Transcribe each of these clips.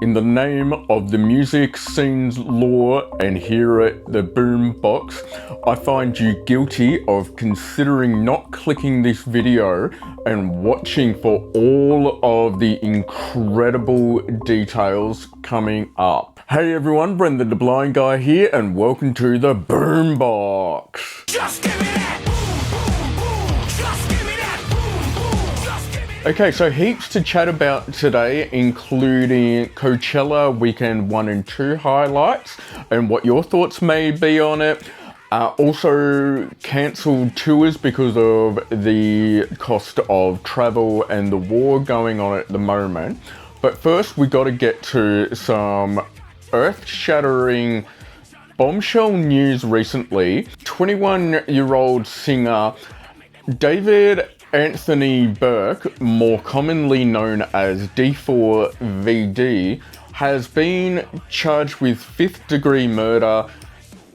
In the name of the music scene's law and here at the Boombox, I find you guilty of considering not clicking this video and watching for all of the incredible details coming up. Hey everyone, Brendan the Blind Guy here and welcome to the Boombox. Just give me that! Okay, so heaps to chat about today, including Coachella Weekend 1 and 2 highlights and what your thoughts may be on it. Also cancelled tours because of the cost of travel and the war going on at the moment. But first we got to get to some earth-shattering bombshell news recently. 21-year-old singer David Anthony Burke, more commonly known as D4VD, has been charged with 5th-degree murder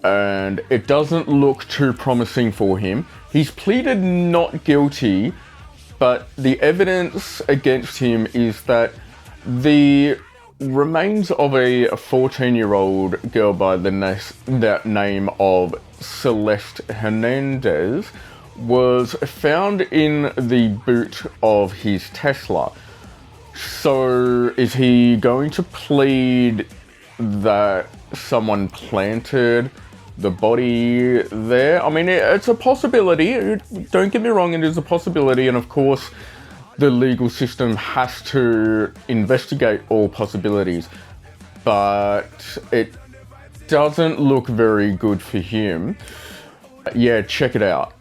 and it doesn't look too promising for him. He's pleaded not guilty, but the evidence against him is that the remains of a 14-year-old girl by the name of Celeste Hernandez was found in the boot of his Tesla. So is he going to plead that someone planted the body there? I mean, it's a possibility. Don't get me wrong, it is a possibility. And of course, the legal system has to investigate all possibilities. But it doesn't look very good for him. Yeah, check it out.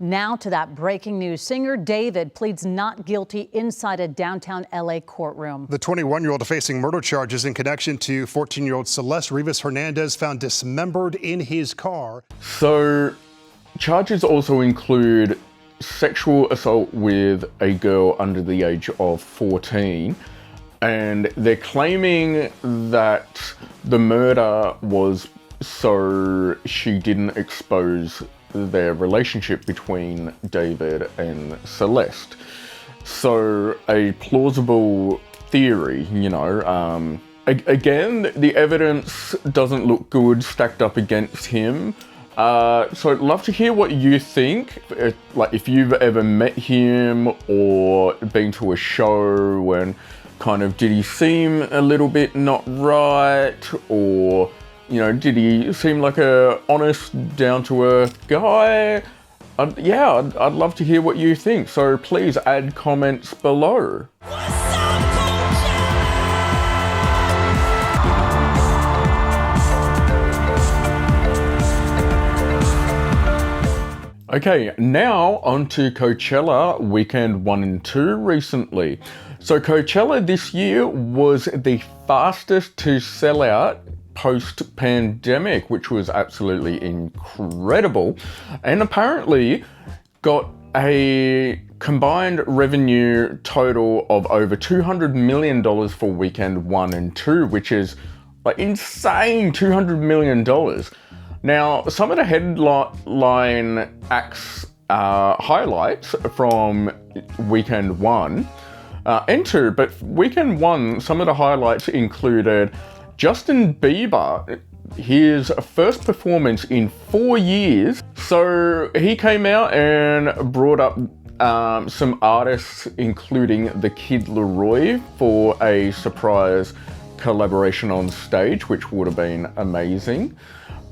Now to that breaking news. Singer David pleads not guilty inside a downtown LA courtroom. The 21-year-old facing murder charges in connection to 14-year-old Celeste Rivas Hernandez found dismembered in his car. So charges also include sexual assault with a girl under the age of 14. And they're claiming that the murder was so she didn't expose their relationship between David and Celeste. So a plausible theory, you know. Again, the evidence doesn't look good stacked up against him. So I'd love to hear what you think. Like if you've ever met him or been to a show and kind of did he seem a little bit not right, or you know, did he seem like a honest, down-to-earth guy? I'd love to hear what you think. So please add comments below. Okay, now on to Coachella Weekend 1 and 2 recently. So Coachella this year was the fastest to sell out post-pandemic, which was absolutely incredible, and apparently got a combined revenue total of over $200 million for Weekend 1 and 2, which is like insane, $200 million. Now, some of the headline acts highlights from Weekend 1 and 2, but Weekend 1, some of the highlights included Justin Bieber, his first performance in 4 years. So he came out and brought up some artists, including the Kid Laroi, for a surprise collaboration on stage, which would have been amazing.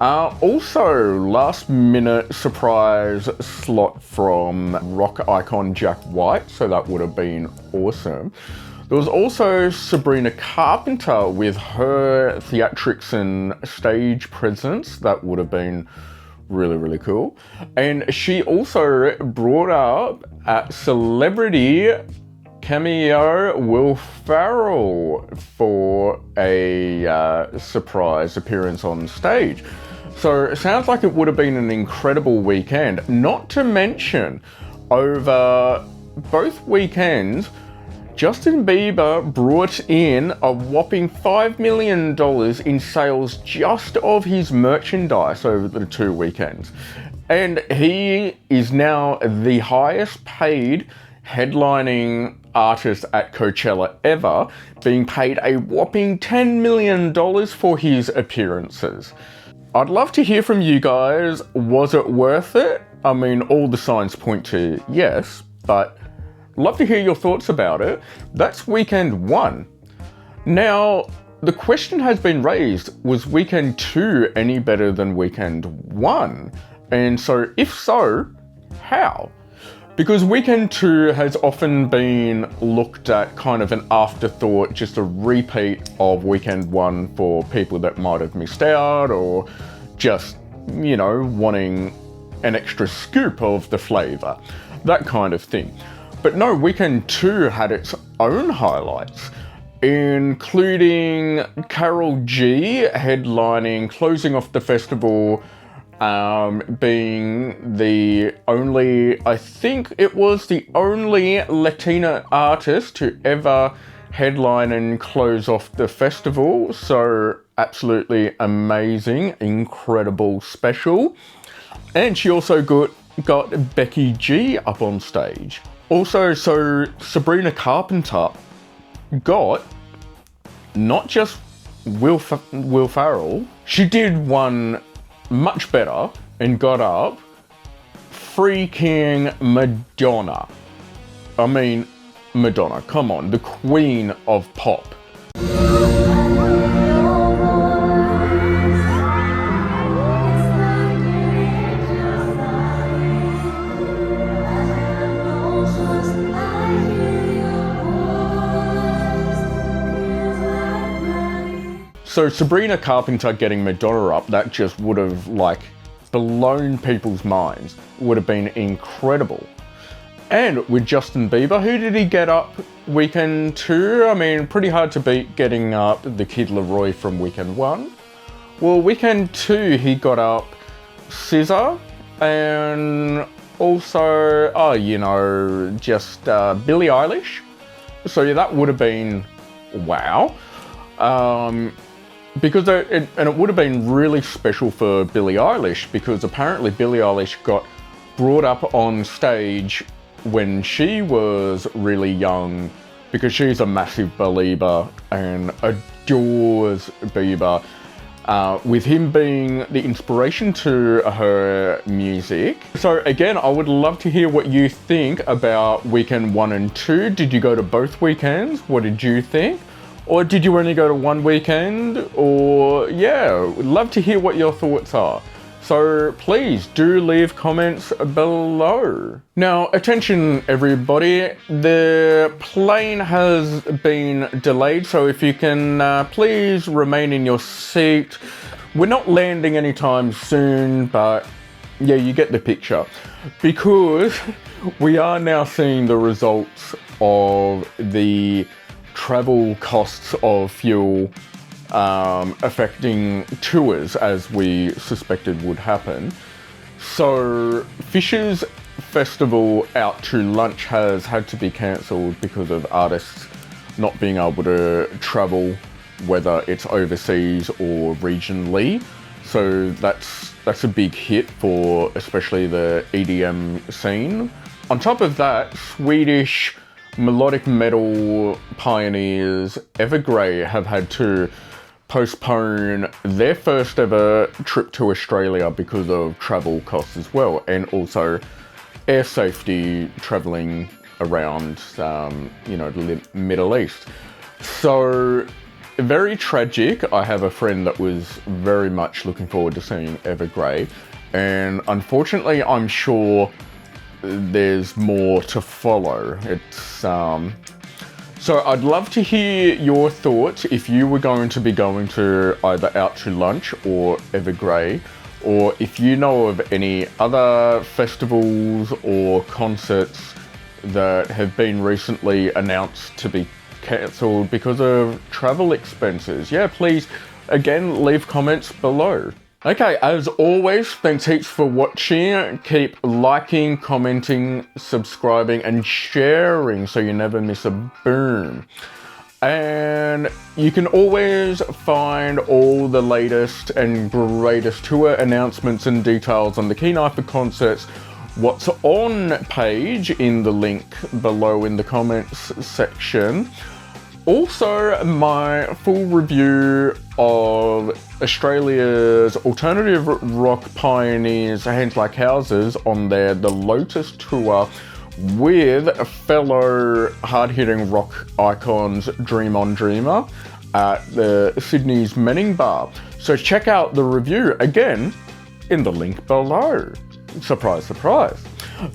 Also, last minute surprise slot from rock icon Jack White, so that would have been awesome. There was also Sabrina Carpenter with her theatrics and stage presence. That would have been really, really cool. And she also brought up a celebrity cameo Will Ferrell for a surprise appearance on stage. So it sounds like it would have been an incredible weekend. Not to mention, over both weekends, Justin Bieber brought in a whopping $5 million in sales just of his merchandise over the 2 weekends. And he is now the highest paid headlining artist at Coachella ever, being paid a whopping $10 million for his appearances. I'd love to hear from you guys. Was it worth it? I mean, all the signs point to yes, but love to hear your thoughts about it. That's weekend 1. Now, the question has been raised, was weekend 2 any better than weekend 1? And so, if so, how? Because weekend 2 has often been looked at kind of an afterthought, just a repeat of weekend 1 for people that might have missed out, or just, you know, wanting an extra scoop of the flavor, that kind of thing. But no, weekend 2 had its own highlights, including Karol G headlining, closing off the festival, being the only, I think it was the only Latina artist to ever headline and close off the festival. So absolutely amazing, incredible special. And she also got Becky G up on stage. Also, so Sabrina Carpenter got not just Will Ferrell, she did one much better and got up freaking Madonna. I mean, Madonna, come on, the queen of pop. So Sabrina Carpenter getting Madonna up, that just would have like blown people's minds. Would have been incredible. And with Justin Bieber, who did he get up weekend 2? I mean, pretty hard to beat getting up the Kid Laroi from weekend 1. Well, weekend 2, he got up SZA and also, oh, you know, just Billie Eilish. So that would have been wow. Because it would have been really special for Billie Eilish, because apparently Billie Eilish got brought up on stage when she was really young, because she's a massive Belieber and adores Bieber, with him being the inspiration to her music. So again, I would love to hear what you think about weekend 1 and 2. Did you go to both weekends? What did you think? Or did you only go to one weekend? Or yeah, would love to hear what your thoughts are. So please do leave comments below. Now, attention everybody, the plane has been delayed, so if you can please remain in your seat. We're not landing anytime soon, but yeah, you get the picture. Because we are now seeing the results of the travel costs of fuel affecting tours, as we suspected would happen. So Fisher's Festival Out to Lunch has had to be cancelled because of artists not being able to travel, whether it's overseas or regionally. So that's a big hit for especially the EDM scene. On top of that, Swedish melodic metal pioneers Evergrey have had to postpone their first ever trip to Australia because of travel costs as well, and also air safety travelling around, you know, the Middle East. So very tragic. I have a friend that was very much looking forward to seeing Evergrey, and unfortunately I'm sure there's more to follow. It's so I'd love to hear your thoughts if you were going to be going to either Out to Lunch or Evergrey, or if you know of any other festivals or concerts that have been recently announced to be cancelled because of travel expenses. Yeah, please, again, leave comments below. Okay, as always, thanks heaps for watching. Keep liking, commenting, subscribing, and sharing so you never miss a boom. And you can always find all the latest and greatest tour announcements and details on the Keen Eye for concerts what's on page in the link below in the comments section. Also, my full review of Australia's alternative rock pioneers, Hands Like Houses, on their The Lotus Tour with fellow hard-hitting rock icons Dream On Dreamer at the Sydney's Manning Bar. So check out the review, again, in the link below. Surprise, surprise.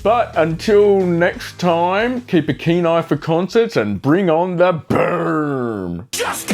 But until next time, keep a keen eye for concerts and bring on the boom! Just